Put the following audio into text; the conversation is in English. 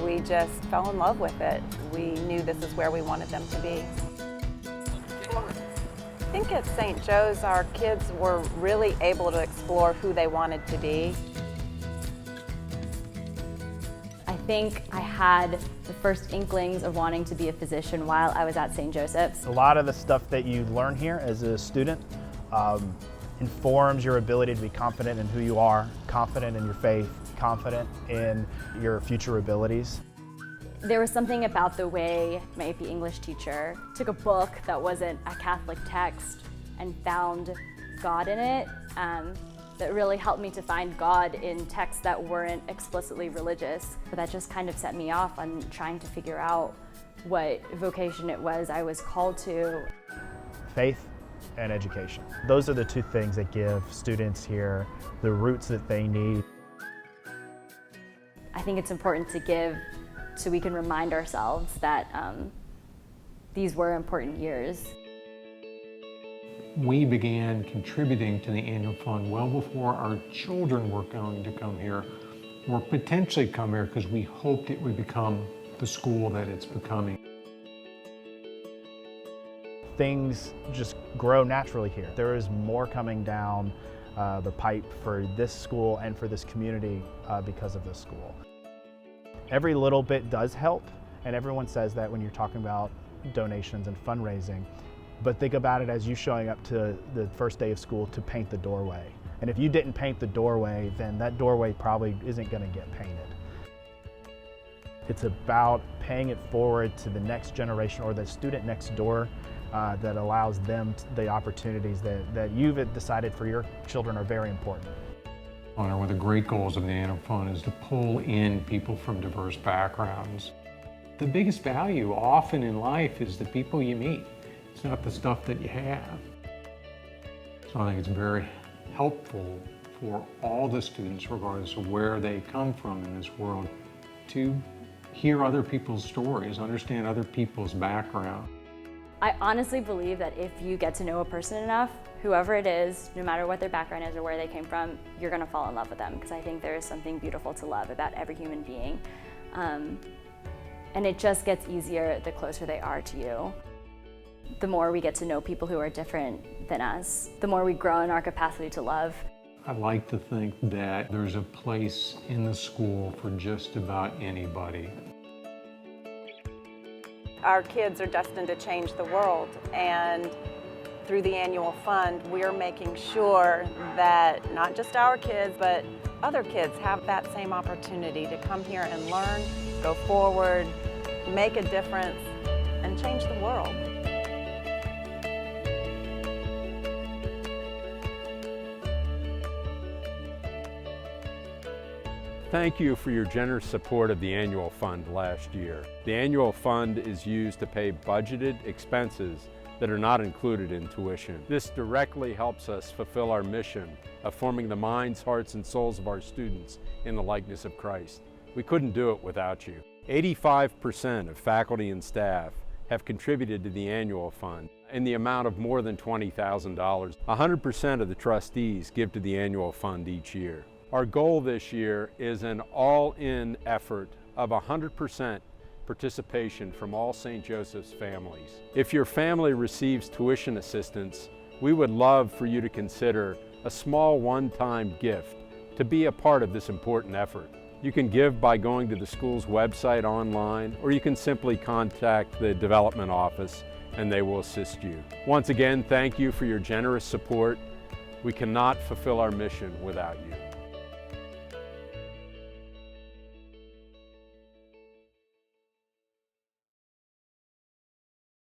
We just fell in love with it. We knew this is where we wanted them to be. I think at St. Joe's, our kids were really able to explore who they wanted to be. I think I had the first inklings of wanting to be a physician while I was at St. Joseph's. A lot of the stuff that you learn here as a student informs your ability to be confident in who you are, confident in your faith, confident in your future abilities. There was something about the way my AP English teacher took a book that wasn't a Catholic text and found God in it that really helped me to find God in texts that weren't explicitly religious. But that just kind of set me off on trying to figure out what vocation it was I was called to. Faith and education. Those are the two things that give students here the roots that they need. I think it's important to give so we can remind ourselves that these were important years. We began contributing to the annual fund well before our children were going to come here, or potentially come here, because we hoped it would become the school that it's becoming. Things just grow naturally here. There is more coming down the pipe for this school and for this community because of this school. Every little bit does help, and everyone says that when you're talking about donations and fundraising, but think about it as you showing up to the first day of school to paint the doorway. And if you didn't paint the doorway, then that doorway probably isn't going to get painted. It's about paying it forward to the next generation or the student next door that allows them the opportunities that you've decided for your children are very important. One of the great goals of the annual fund is to pull in people from diverse backgrounds. The biggest value often in life is the people you meet. It's not the stuff that you have. So I think it's very helpful for all the students, regardless of where they come from in this world, to hear other people's stories, understand other people's background. I honestly believe that if you get to know a person enough, whoever it is, no matter what their background is or where they came from, you're gonna fall in love with them, because I think there is something beautiful to love about every human being. And it just gets easier the closer they are to you. The more we get to know people who are different than us, the more we grow in our capacity to love. I like to think that there's a place in the school for just about anybody. Our kids are destined to change the world, and through the annual fund, we're making sure that not just our kids, but other kids have that same opportunity to come here and learn, go forward, make a difference, and change the world. Thank you for your generous support of the annual fund last year. The annual fund is used to pay budgeted expenses that are not included in tuition. This directly helps us fulfill our mission of forming the minds, hearts, and souls of our students in the likeness of Christ. We couldn't do it without you. 85% of faculty and staff have contributed to the annual fund in the amount of more than $20,000. 100% of the trustees give to the annual fund each year. Our goal this year is an all-in effort of 100% participation from all St. Joseph's families. If your family receives tuition assistance, we would love for you to consider a small one-time gift to be a part of this important effort. You can give by going to the school's website online, or you can simply contact the development office and they will assist you. Once again, thank you for your generous support. We cannot fulfill our mission without you.